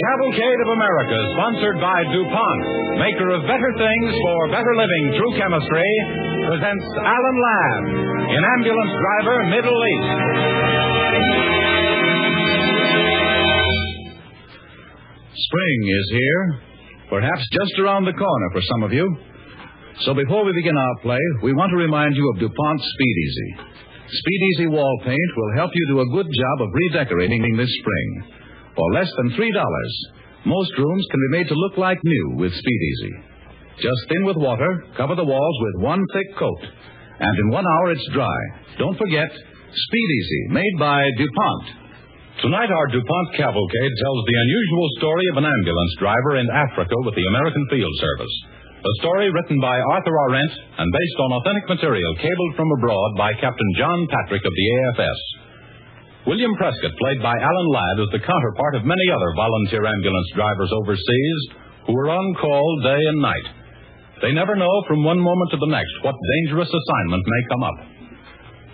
Cavalcade of America, sponsored by DuPont, maker of better things for better living through chemistry, presents Alan Ladd in Ambulance Driver, Middle East. Spring is here, perhaps just around the corner for some of you. So before we begin our play, we want to remind you of DuPont Speed Easy. Speed Easy wall paint will help you do a good job of redecorating this spring. For less than $3, most rooms can be made to look like new with Speed Easy. Just thin with water, cover the walls with one thick coat, and in 1 hour it's dry. Don't forget, Speed Easy, made by DuPont. Tonight our DuPont Cavalcade tells the unusual story of an ambulance driver in Africa with the American Field Service. A story written by Arthur Arendt and based on authentic material cabled from abroad by Captain John Patrick of the AFS. William Prescott, played by Alan Ladd, is the counterpart of many other volunteer ambulance drivers overseas who are on call day and night. They never know from one moment to the next what dangerous assignment may come up.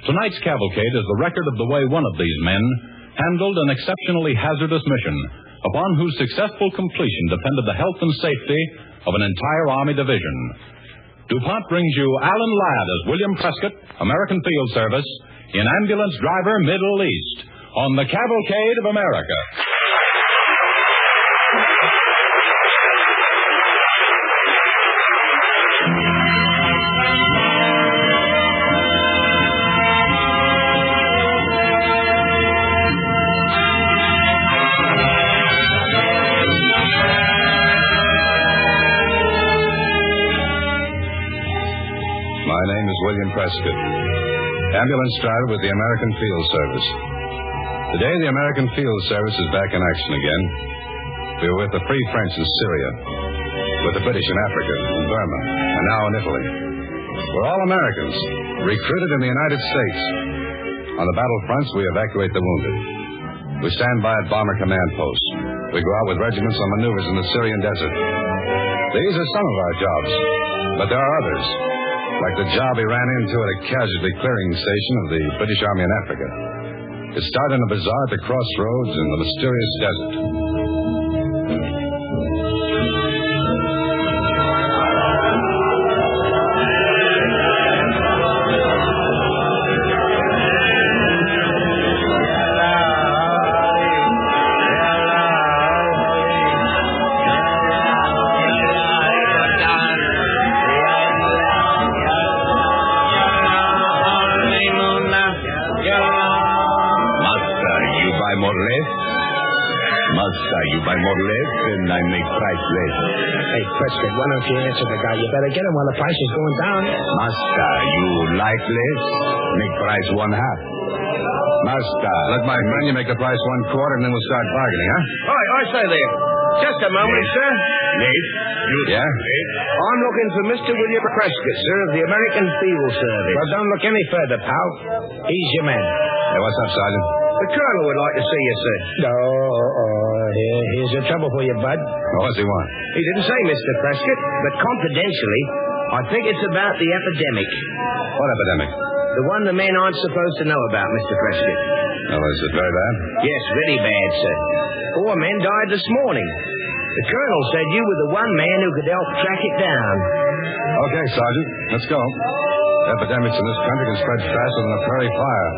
Tonight's cavalcade is the record of the way one of these men handled an exceptionally hazardous mission, upon whose successful completion depended the health and safety of an entire Army division. DuPont brings you Alan Ladd as William Prescott, American Field Service, in Ambulance Driver, Middle East, on the Cavalcade of America. My name is William Prescott, ambulance driver with the American Field Service. Today, the American Field Service is back in action again. We were with the Free French in Syria, with the British in Africa, in Burma, and now in Italy. We're all Americans, recruited in the United States. On the battlefronts, we evacuate the wounded. We stand by at bomber command posts. We go out with regiments on maneuvers in the Syrian desert. These are some of our jobs, but there are others, like the job he ran into at a casualty clearing station of the British Army in Africa. It started in a bazaar at the crossroads in the mysterious desert. And I make price less. Hey, Prescott, why don't you answer the guy? You better get him while the price is going down. Master, you like less? Make price 1/2. Master. Let my menu make the price 1/4, and then we'll start bargaining, huh? I say there. Just a moment, sir. Yes? Yeah? I'm looking for Mr. William Prescott, sir, of the American Field Service. Well, don't look any further, pal. He's your man. Hey, what's up, Sergeant? The colonel would like to see you, sir. Here's the trouble for you, bud. What's he want? He didn't say, Mr. Prescott, but confidentially, I think it's about the epidemic. What epidemic? The one the men aren't supposed to know about, Mr. Prescott. Oh, is it very bad? Yes, really bad, sir. 4 men died this morning. The colonel said you were the one man who could help track it down. Okay, Sergeant, let's go. Epidemics in this country can spread faster than a prairie fire.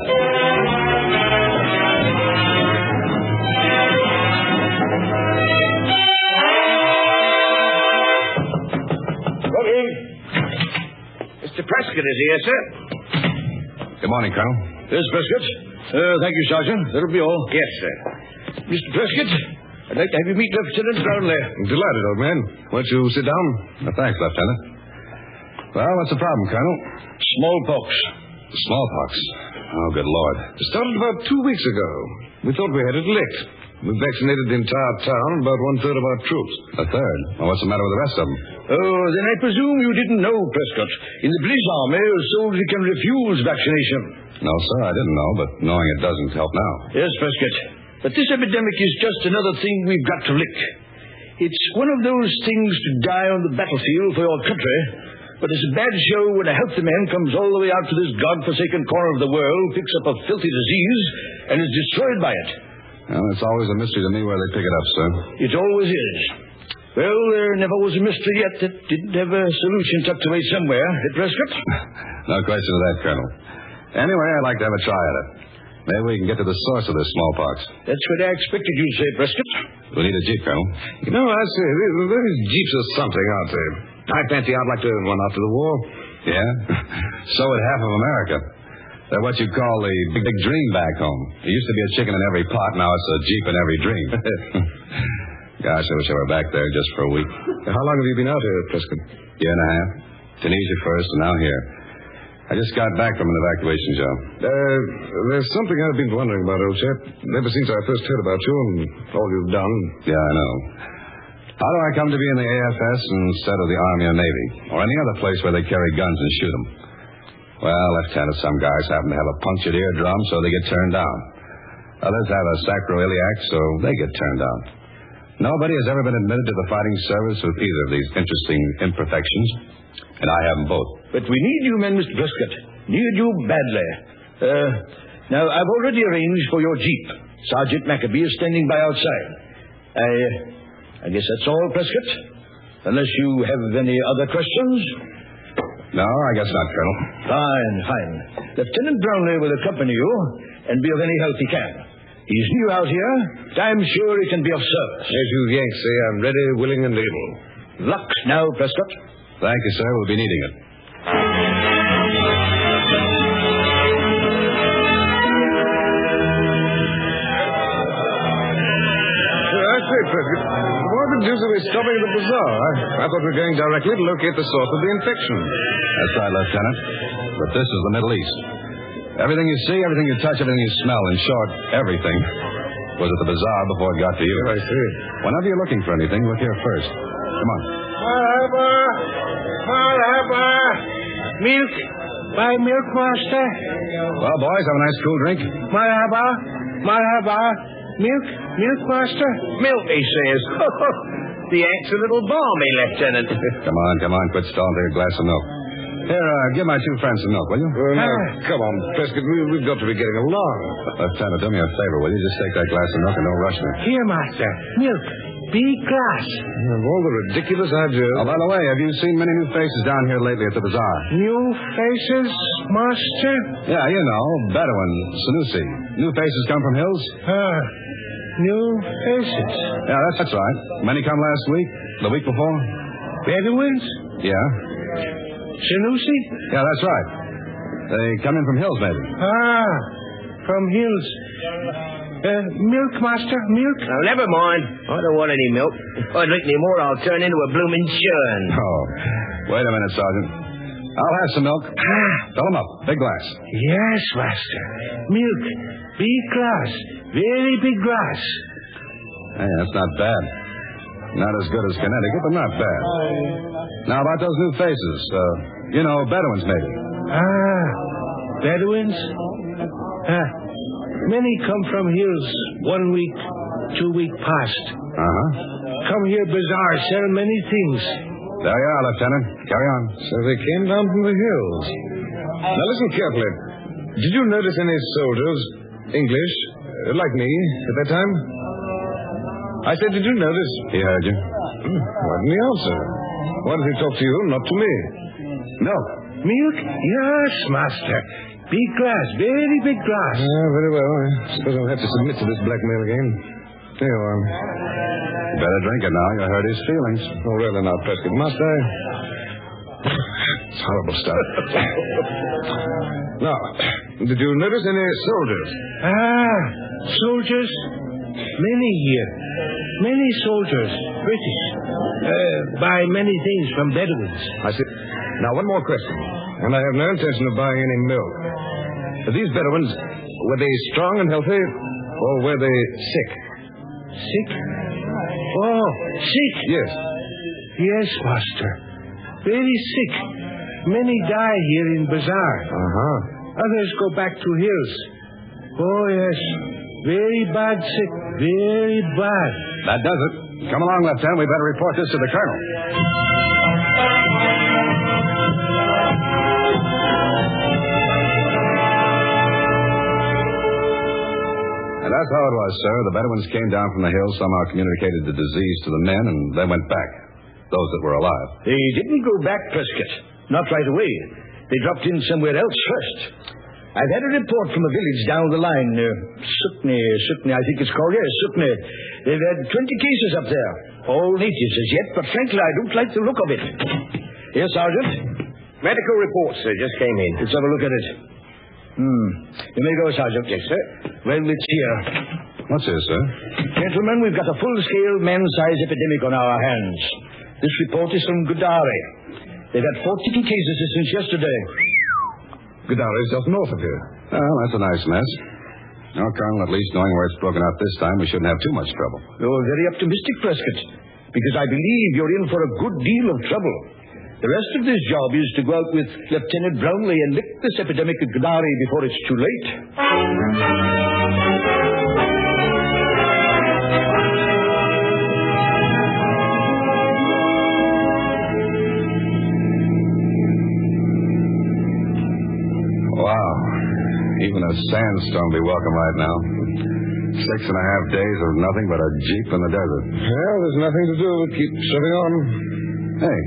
Mr. Prescott is here, sir. Good morning, Colonel. Yes, Prescott. Thank you, Sergeant. That'll be all. Yes, sir. Mr. Prescott, I'd like to have you meet Lieutenant Brownlee. I'm delighted, old man. Why don't you sit down? Thanks, Lieutenant. Well, what's the problem, Colonel? Smallpox. Smallpox? Oh, good Lord. It started about 2 weeks ago. We thought we had it licked. We vaccinated the entire town, about 1/3 of our troops. A third? Well, what's the matter with the rest of them? Oh, then I presume you didn't know, Prescott. In the British Army, a soldier can refuse vaccination. No, sir, I didn't know, but knowing it doesn't help now. Yes, Prescott. But this epidemic is just another thing we've got to lick. It's one of those things to die on the battlefield for your country, but it's a bad show when a healthy man comes all the way out to this godforsaken corner of the world, picks up a filthy disease, and is destroyed by it. Well, it's always a mystery to me where they pick it up, sir. It always is. Well, there never was a mystery yet that didn't have a solution tucked away somewhere at Prescott. No question of that, Colonel. Anyway, I'd like to have a try at it. Maybe we can get to the source of this smallpox. That's what I expected you'd say, Prescott. We need a jeep, Colonel. You know, I say, these jeeps are something, aren't they? I fancy I'd like to own one after the war. Yeah? So would half of America. They're what you call the big dream back home. There used to be a chicken in every pot, now it's a jeep in every dream. Gosh, I wish I were back there just for a week. How long have you been out here, Prescott? Year and a half. Tunisia first, and now here. I just got back from an evacuation job. There's something I've been wondering about, old chap. Ever since I first heard about you and all you've done. Yeah, I know. How do I come to be in the AFS instead of the Army or Navy? Or any other place where they carry guns and shoot them? Well, Lieutenant, some guys happen to have a punctured eardrum, so they get turned down. Others have a sacroiliac, so they get turned down. Nobody has ever been admitted to the fighting service with either of these interesting imperfections, and I have them both. But we need you men, Mr. Prescott. Need you badly. Now, I've already arranged for your jeep. Sergeant Maccabee is standing by outside. I guess that's all, Prescott. Unless you have any other questions. No, I guess not, Colonel. Fine. Lieutenant Brownlee will accompany you and be of any help he can. He's new out here, but I'm sure he can be of service. As you Yanks say, I'm ready, willing, and able. Luck now, Prescott. Thank you, sir. We'll be needing it. I say, Prescott, what the deuce are we stopping at the bazaar? I thought we were going directly to locate the source of the infection. That's right, Lieutenant. But this is the Middle East. Everything you see, everything you touch, everything you smell, in short, everything, was at the bazaar before it got to you. I see. Whenever you're looking for anything, look here first. Come on. Marhaba. Milk. Buy milk, master. Well, boys, have a nice cool drink. Marhaba. Milk, master. Milk, he says. The Yank's a little balmy, Lieutenant. Come on. Quit stalling. Take a glass of milk. Here, give my two friends some milk, will you? No, come on, Prescott. We've got to be getting along. Lieutenant, do me a favor, will you? Just take that glass of milk and don't rush me. Here, master. Milk. Big glass. Of all the ridiculous ideas. Oh, by the way, have you seen many new faces down here lately at the bazaar? New faces, master? Yeah, you know, Bedouin, Sanusi. New faces come from hills? New faces. Yeah, that's right. Many come last week, the week before? Bedouins? Yeah. Sanusi? Yeah, that's right. They come in from hills, maybe. From hills. Milk, master, milk? Now, never mind. I don't want any milk. If I drink any more, I'll turn into a bloomin' churn. Oh, wait a minute, Sergeant. I'll have some milk. Fill them up. Big glass. Yes, master. Milk. Big glass. Very big glass. Hey, that's not bad. Not as good as Connecticut, but not bad. Now, about those new faces. Bedouins, maybe. Bedouins? Many come from hills 1 week, 2 week past. Come here, bazaar, sell many things. There you are, Lieutenant. Carry on. So they came down from the hills. Now listen carefully. Did you notice any soldiers, English, like me, at that time? I said, did you notice? He heard you. Why didn't he answer? Why did he talk to you, not to me? Milk. Milk? Yes, master. Big glass, very big glass. Very well. I suppose I'll have to submit to this blackmail again. Here you are. You better drink it now. You hurt his feelings. Oh, rather not, Prescott. Must I? It's horrible stuff. Now, did you notice any soldiers? Soldiers? Many here. Many soldiers. British. Buy many things from Bedouins. I see. Now, one more question. And I have no intention of buying any milk. These Bedouins, were they strong and healthy, or were they sick? Sick? Oh, sick? Yes. Yes, master. Very sick. Many die here in bazaar. Others go back to hills. Oh, yes. Very bad sick. Very bad. That does it. Come along, Lieutenant. We better report this to the colonel. And that's how it was, sir. The Bedouins came down from the hills, somehow communicated the disease to the men, and they went back. Those that were alive. They didn't go back, Prescott. Not right away. They dropped in somewhere else first. I've had a report from a village down the line. Sukne, I think it's called. Yes, Sukne. They've had 20 cases up there. All natives as yet, but frankly, I don't like the look of it. Yes, Sergeant? Medical report, sir, just came in. Let's have a look at it. You may go, Sergeant. Yes, sir. Well, it's here. What's this, sir? Gentlemen, we've got a full-scale man-size epidemic on our hands. This report is from Gudari. They've had 42 cases since yesterday. Gudari is just north of here. Well, that's a nice mess. No, Colonel, at least knowing where it's broken out this time, we shouldn't have too much trouble. You're very optimistic, Prescott, because I believe you're in for a good deal of trouble. The rest of this job is to go out with Lieutenant Brownlee and lick this epidemic at Gudari before it's too late. Wow. Even a sandstorm be welcome right now. 6.5 days of nothing but a jeep in the desert. Well, there's nothing to do but keep shoving on. Hey,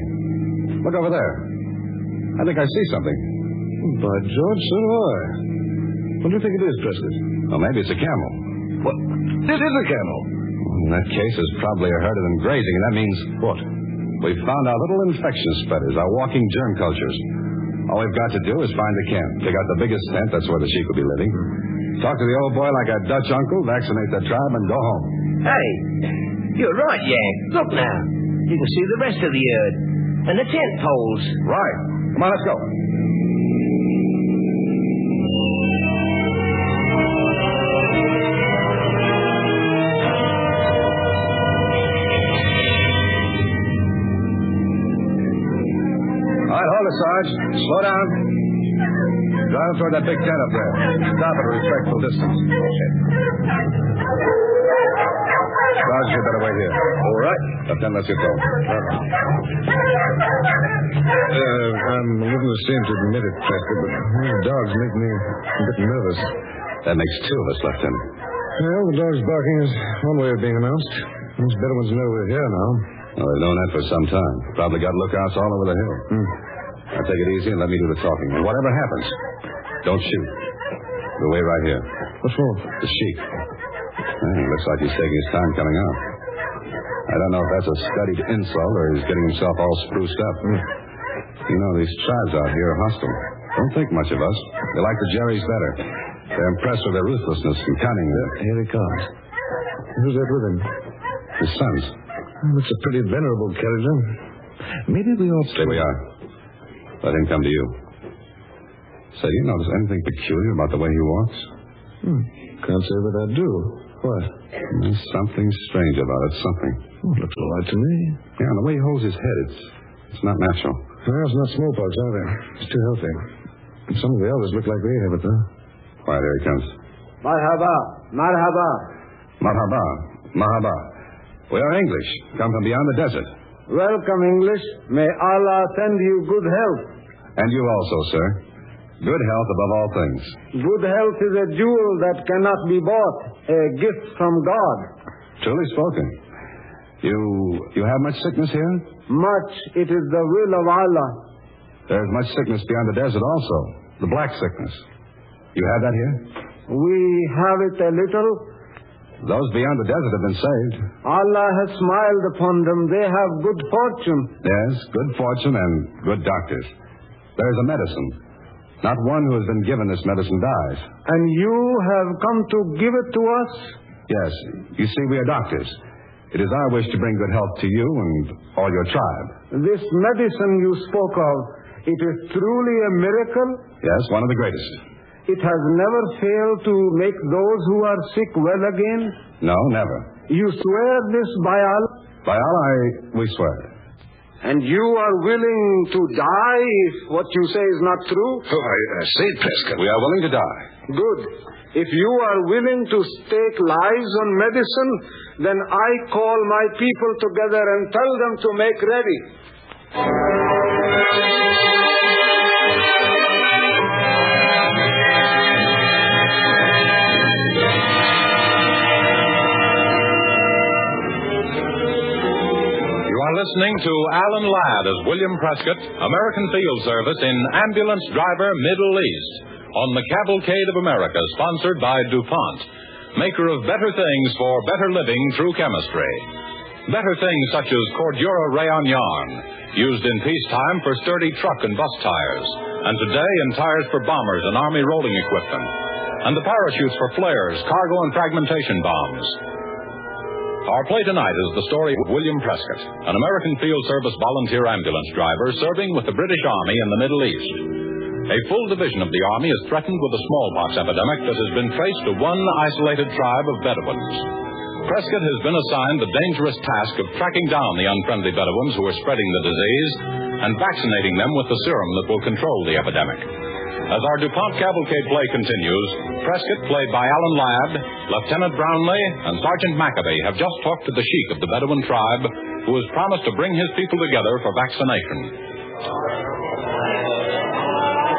look over there. I think I see something. By George, so do I. What do you think it is, Prescott? Well, maybe it's a camel. What? This is a camel. In that case, it's probably a herd of them grazing, and that means What? we've found our little infection spreaders, our walking germ cultures. All we've got to do is find a camp, take out the biggest tent, that's where the sheep will be living, talk to the old boy like a Dutch uncle, vaccinate the tribe, and go home. Hey, you're right, Yank. Look now. You can see the rest of the herd. And the tent poles. Right. Come on, let's go. All right, hold it, Sarge. Slow down. Drive toward that big tent up there. Stop at a respectful distance. Okay. Sarge, you better wait here. All right. Lieutenant, let's get going. I'm a little ashamed to admit it, Prescott, but these dogs make me a bit nervous. That makes two of us, Lieutenant. Well, the dog's barking is one way of being announced. These Bedouins know we're here now. Well, they've known that for some time. Probably got lookouts all over the hill. Now take it easy and let me do the talking. And whatever happens, don't shoot. We'll wait right here. What for? The sheep. Looks like he's taking his time coming out. I don't know if that's a studied insult or he's getting himself all spruced up. You know, these tribes out here are hostile. Don't think much of us. They like the Jerry's better. They're impressed with their ruthlessness and cunning. Here he comes. Who's that with him? His sons. Looks a pretty venerable character. Maybe we ought to... Stay where you are. Let him come to you. Say, do you notice anything peculiar about the way he walks? Can't say that I do. What? There's something strange about it. Something. Looks all right to me. Yeah, and the way he holds his head, it's not natural. Well, it's not smallpox either. It's too healthy. And some of the elders look like they have it, though. Why, there he comes. Marhaba. Marhaba. Marhaba. Marhaba. We are English. Come from beyond the desert. Welcome, English. May Allah send you good health. And you also, sir. Good health above all things. Good health is a jewel that cannot be bought, a gift from God. Truly spoken. You have much sickness here? Much. It is the will of Allah. There's much sickness beyond the desert also. The black sickness. You have that here? We have it a little. Those beyond the desert have been saved. Allah has smiled upon them. They have good fortune. Yes, good fortune and good doctors. There's a medicine. Not one who has been given this medicine dies. And you have come to give it to us? Yes. You see, we are doctors. It is our wish to bring good health to you and all your tribe. This medicine you spoke of, it is truly a miracle? Yes, one of the greatest. It has never failed to make those who are sick well again? No, never. You swear this by Allah? By Allah, we swear. And you are willing to die if what you say is not true? Oh, I say, Prescott. We are willing to die. Good. If you are willing to stake lives on medicine, then I call my people together and tell them to make ready. listening to Alan Ladd as William Prescott, American Field Service in Ambulance Driver, Middle East, on the Cavalcade of America, sponsored by DuPont, maker of better things for better living through chemistry. Better things such as Cordura rayon yarn, used in peacetime for sturdy truck and bus tires, and today in tires for bombers and Army rolling equipment, and the parachutes for flares, cargo, and fragmentation bombs. Our play tonight is the story of William Prescott, an American Field Service volunteer ambulance driver serving with the British Army in the Middle East. A full division of the Army is threatened with a smallpox epidemic that has been traced to one isolated tribe of Bedouins. Prescott has been assigned the dangerous task of tracking down the unfriendly Bedouins who are spreading the disease and vaccinating them with the serum that will control the epidemic. As our DuPont Cavalcade play continues, Prescott, played by Alan Ladd, Lieutenant Brownlee, and Sergeant McAbey have just talked to the sheik of the Bedouin tribe, who has promised to bring his people together for vaccination.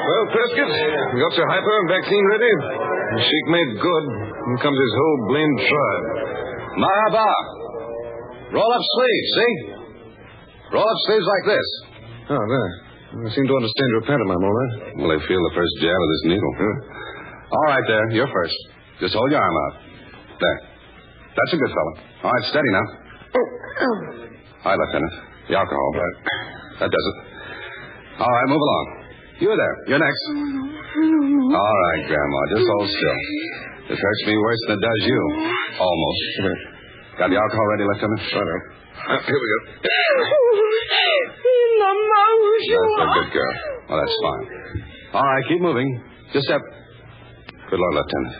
Well, Prescott, you got your hypo and vaccine ready? The sheik made good. Here comes his whole blamed tribe. Marhaba! Roll up sleeves, see? Roll up sleeves like this. Oh, there. I seem to understand your pantomime, all right. Well, I feel the first jab of this needle. All right, there. You're first. Just hold your arm out. There. That's a good fellow. All right, steady now. Hi, Lieutenant. The alcohol. Right. That does it. All right, move along. You're there. You're next. All right, Grandma. Just hold still. This hurts me worse than it does you. Almost. Got the alcohol ready, Lieutenant? Right. Here we go. That's a good girl. Well, that's fine. All right, keep moving. Just step. Good Lord, Lieutenant.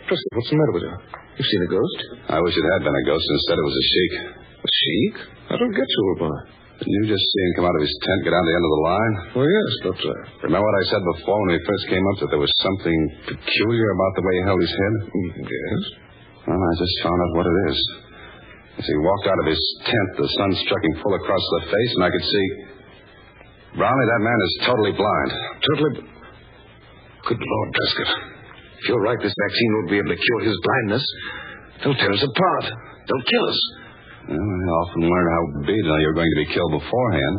Prescott, what's the matter with you? You've seen a ghost? I wish it had been a ghost. Instead, it was a sheik. A sheik? I don't get you, old boy. Didn't you just see him come out of his tent, get down to the end of the line? Well, yes, but... Remember what I said before when we first came up, that there was something peculiar about the way he held his head? Yes? Well, I just found out what it is. As he walked out of his tent, the sun struck him full across the face, and I could see... Brownlee, that man is totally blind. Totally... Good Lord, Prescott. If you're right, this vaccine won't be able to cure his blindness. They'll tear us apart. They'll kill us. Well, I often learn how beaten you're going to be killed beforehand.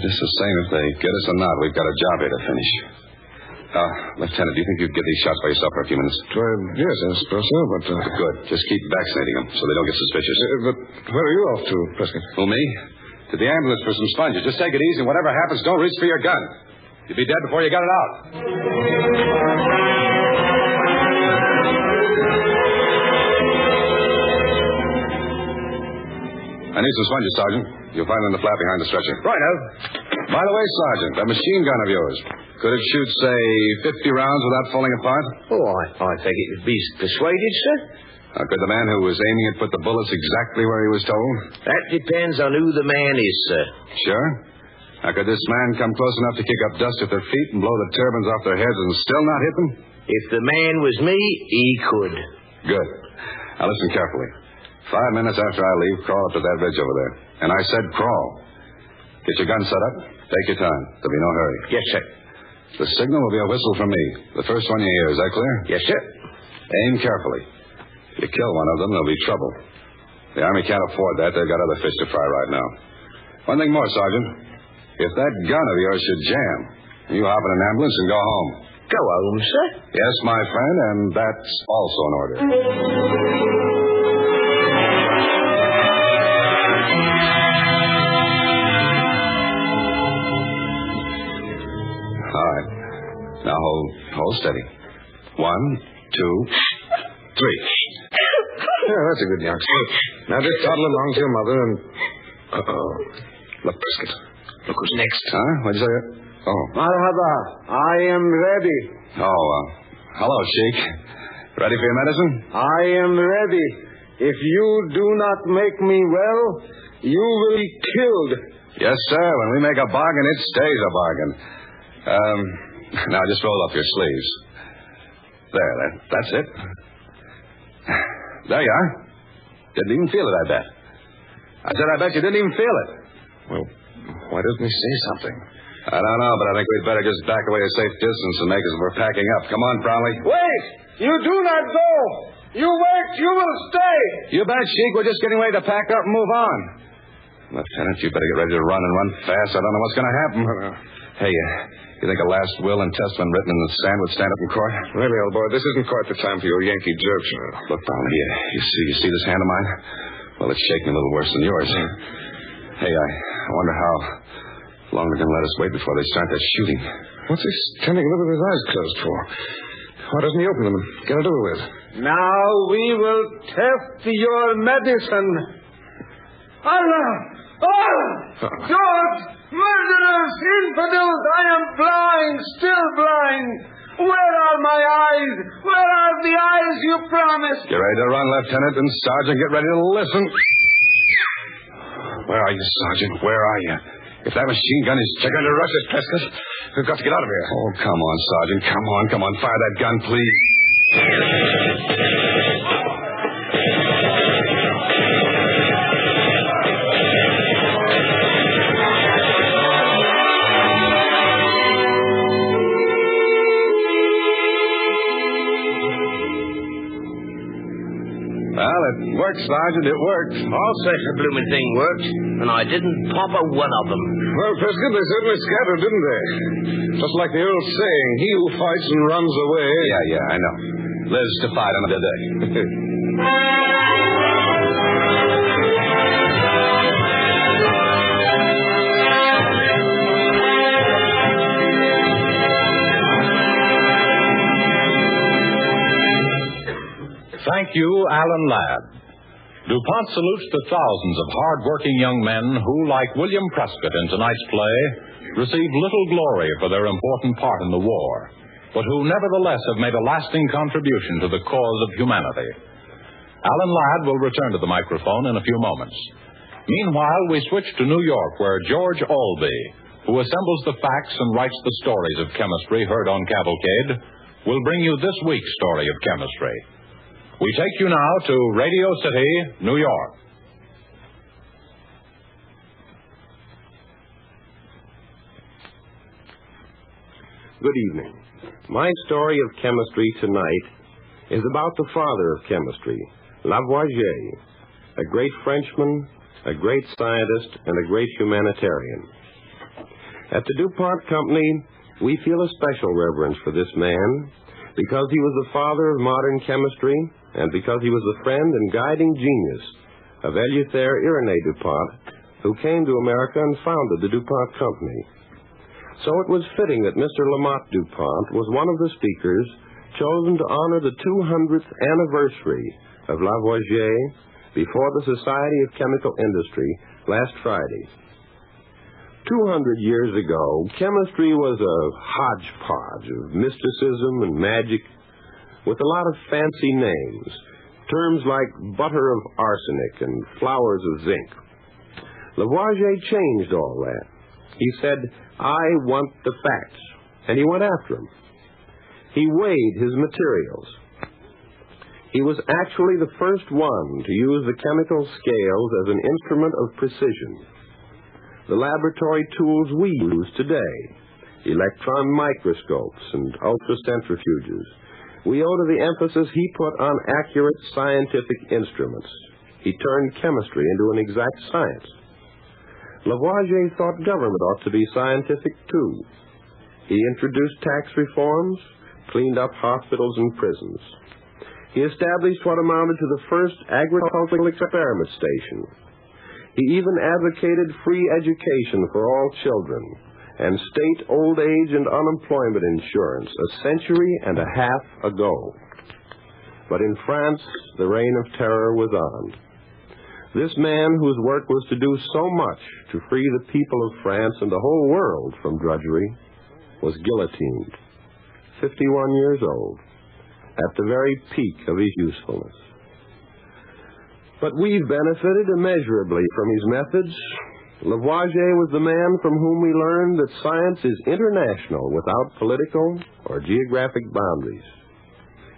Just the same if they get us or not, we've got a job here to finish. Lieutenant, do you think you could get these shots by yourself for a few minutes? Yes, I suppose so, but... Good. Just keep vaccinating them so they don't get suspicious. But where are you off to, Prescott? Who, me? To the ambulance for some sponges. Just take it easy, and whatever happens, don't reach for your gun. You'll be dead before you got it out. I need some sponges, Sergeant. You'll find them in the flap behind the stretcher. Righto. By the way, Sergeant, that machine gun of yours, could it shoot, say, 50 rounds without falling apart? Oh, I think it would be persuaded, sir. Could the man who was aiming it put the bullets exactly where he was told? That depends on who the man is, sir. Sure. Now, could this man come close enough to kick up dust at their feet and blow the turbans off their heads and still not hit them? If the man was me, he could. Good. Now, listen carefully. 5 minutes after I leave, crawl up to that ridge over there. And I said crawl. Get your gun set up. Take your time. There'll be no hurry. Yes, sir. The signal will be a whistle from me. The first one you hear. Is that clear? Yes, sir. Aim carefully. If you kill one of them, there'll be trouble. The Army can't afford that. They've got other fish to fry right now. One thing more, Sergeant. If that gun of yours should jam, you hop in an ambulance and go home. Go home, sir? Yes, my friend, and that's also an order. All right. Now hold steady. 1, 2, 3. Yeah, that's a good youngster. Now just toddle along to your mother and... Uh-oh. Look, Prescott. Look who's next. Huh? What'd you say? Oh. Marhaba. I am ready. Oh, hello, Sheik. Ready for your medicine? I am ready. If you do not make me well, you will be killed. Yes, sir. When we make a bargain, it stays a bargain. Now just roll up your sleeves. There, that's it. There you are. Didn't even feel it, I bet. I said I bet you didn't even feel it. Well, why doesn't he say something? I don't know, but I think we'd better just back away a safe distance and make as if we're packing up. Come on, Brownlee. Wait! You do not go! You wait! You will stay! You bet, Sheik. We're just getting ready to pack up and move on. Lieutenant, you better get ready to run and run fast. I don't know what's going to happen. Hey, you think a last will and testament written in the sand would stand up in court? Really, old boy, this isn't quite the time for your Yankee jokes. Look, Barney, you see this hand of mine? Well, it's shaking a little worse than yours. Hey, I wonder how long they're going to let us wait before they start that shooting. What's he standing there with his eyes closed for? Why doesn't he open them and get it over with? Now we will test your medicine. Allah! George! Murderers! Infidels! I am blind! Still blind! Where are my eyes? Where are the eyes you promised? Get ready to run, Lieutenant, and Sergeant, get ready to listen. Where are you, Sergeant? Where are you? If that machine gun is going to rush us, Prescott, we've got to get out of here. Oh, come on, Sergeant. Come on. Fire that gun, please. Well, it worked, Sergeant. It worked. All such a blooming thing worked, and I didn't pop a one of them. Well, Prescott, they certainly scattered, didn't they? Just like the old saying, he who fights and runs away. Yeah, I know. Lives to fight another day. Thank you, Alan Ladd. DuPont salutes the thousands of hard-working young men who, like William Prescott in tonight's play, received little glory for their important part in the war, but who nevertheless have made a lasting contribution to the cause of humanity. Alan Ladd will return to the microphone in a few moments. Meanwhile, we switch to New York, where George Albee, who assembles the facts and writes the stories of chemistry heard on Cavalcade, will bring you this week's story of chemistry. We take you now to Radio City, New York. Good evening. My story of chemistry tonight is about the father of chemistry, Lavoisier, a great Frenchman, a great scientist, and a great humanitarian. At the DuPont Company, we feel a special reverence for this man because he was the father of modern chemistry and because he was the friend and guiding genius of Eleuthère Irénée DuPont, who came to America and founded the DuPont Company. So it was fitting that Mr. Lamont DuPont was one of the speakers chosen to honor the 200th anniversary of Lavoisier before the Society of Chemical Industry last Friday. 200 years ago, chemistry was a hodgepodge of mysticism and magic with a lot of fancy names, terms like butter of arsenic and flowers of zinc. Lavoisier changed all that. He said, I want the facts, and he went after them. He weighed his materials. He was actually the first one to use the chemical scales as an instrument of precision. The laboratory tools we use today, electron microscopes and ultracentrifuges, we owe to the emphasis he put on accurate scientific instruments. He turned chemistry into an exact science. Lavoisier thought government ought to be scientific, too. He introduced tax reforms, cleaned up hospitals and prisons. He established what amounted to the first agricultural experiment station. He even advocated free education for all children and state old age and unemployment insurance a century and a half ago. But in France, the reign of terror was on. This man, whose work was to do so much to free the people of France and the whole world from drudgery, was guillotined, 51 years old, at the very peak of his usefulness. But we've benefited immeasurably from his methods. Lavoisier was the man from whom we learned that science is international without political or geographic boundaries.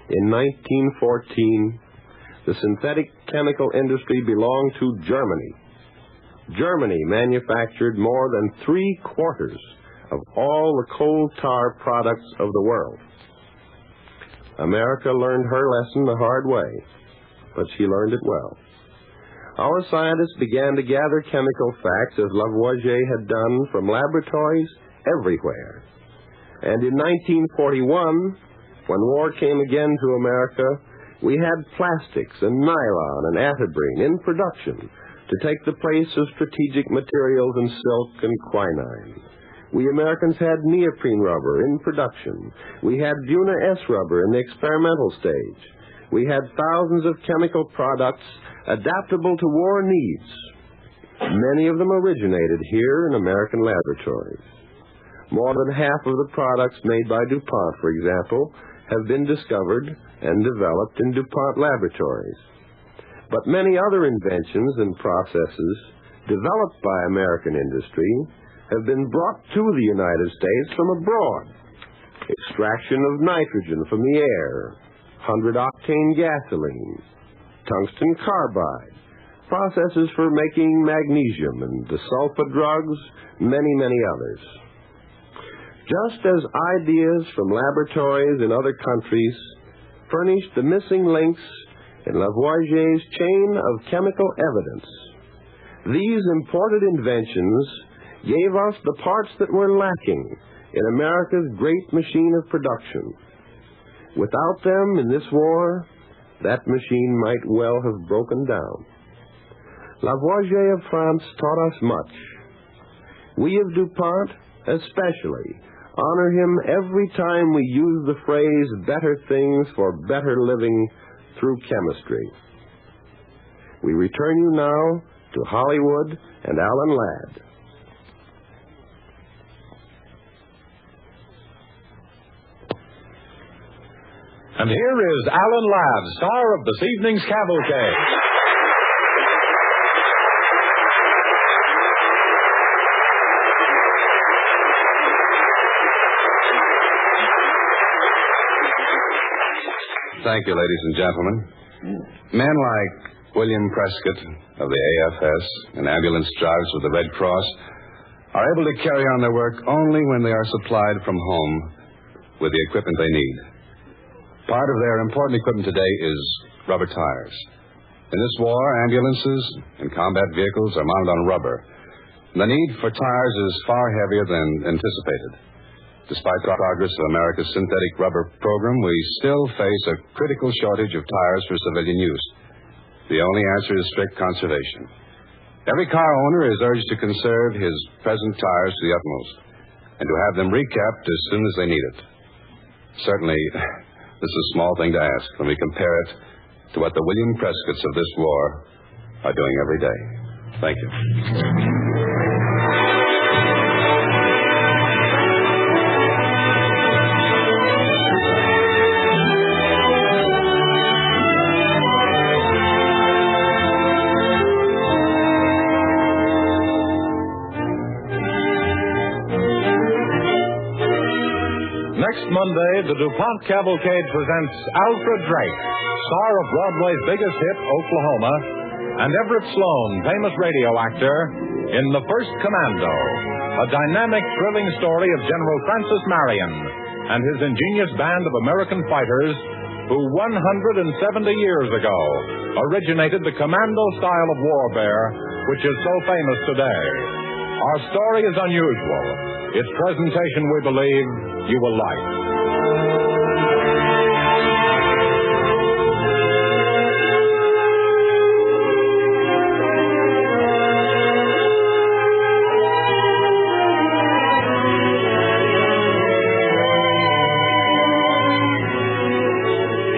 In 1914, the synthetic chemical industry belonged to Germany. Germany manufactured more than 3/4 of all the coal tar products of the world. America learned her lesson the hard way, but she learned it well. our scientists began to gather chemical facts as Lavoisier had done from laboratories everywhere. And in 1941, when war came again to America, we had plastics and nylon and atabrine in production to take the place of strategic materials in silk and quinine. We Americans had neoprene rubber in production. We had Buna S rubber in the experimental stage. We had thousands of chemical products adaptable to war needs. Many of them originated here in American laboratories. More than half of the products made by DuPont, for example, have been discovered and developed in DuPont laboratories. But many other inventions and processes developed by American industry have been brought to the United States from abroad. Extraction of nitrogen from the air, 100-octane gasoline, tungsten carbide, processes for making magnesium and disulfide drugs, many, many others. Just as ideas from laboratories in other countries furnished the missing links in Lavoisier's chain of chemical evidence, these imported inventions gave us the parts that were lacking in America's great machine of production. Without them in this war, that machine might well have broken down. Lavoisier of France taught us much. We of DuPont, especially, honor him every time we use the phrase better things for better living through chemistry. We return you now to Hollywood and Alan Ladd. And here is Alan Ladd, star of this evening's Cavalcade. Thank you, ladies and gentlemen. Men like William Prescott of the AFS and ambulance drivers with the Red Cross are able to carry on their work only when they are supplied from home with the equipment they need. Part of their important equipment today is rubber tires. In this war, ambulances and combat vehicles are mounted on rubber. The need for tires is far heavier than anticipated. Despite the progress of America's synthetic rubber program, we still face a critical shortage of tires for civilian use. The only answer is strict conservation. Every car owner is urged to conserve his present tires to the utmost and to have them recapped as soon as they need it. Certainly, this is a small thing to ask when we compare it to what the William Prescotts of this war are doing every day. Thank you. Next Monday, the DuPont Cavalcade presents Alfred Drake, star of Broadway's biggest hit, Oklahoma, and Everett Sloan, famous radio actor, in The First Commando, a dynamic, thrilling story of General Francis Marion and his ingenious band of American fighters who 170 years ago originated the commando style of warfare, which is so famous today. Our story is unusual. Its presentation, we believe, you will like.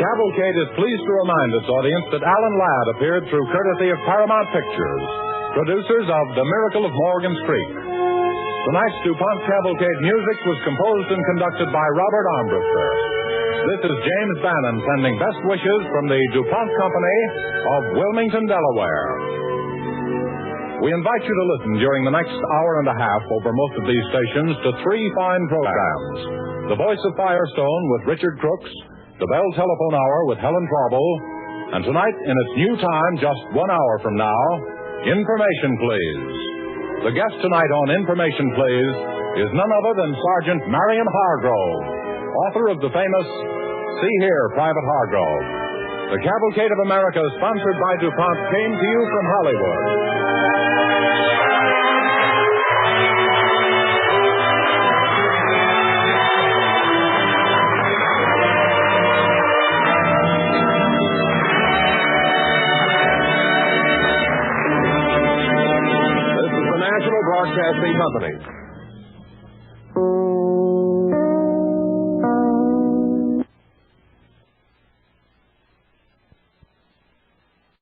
Cavalcade is pleased to remind its audience that Alan Ladd appeared through courtesy of Paramount Pictures, producers of The Miracle of Morgan's Creek. Tonight's DuPont Cavalcade music was composed and conducted by Robert Armbruster. This is James Bannon sending best wishes from the DuPont Company of Wilmington, Delaware. We invite you to listen during the next hour and a half over most of these stations to three fine programs. The Voice of Firestone with Richard Crooks, the Bell Telephone Hour with Helen Trauble, and tonight, in its new time, just 1 hour from now, Information Please. The guest tonight on Information Please is none other than Sergeant Marion Hargrove, author of the famous See Here, Private Hargrove. The Cavalcade of America, sponsored by DuPont, came to you from Hollywood. This is the National Broadcasting Company.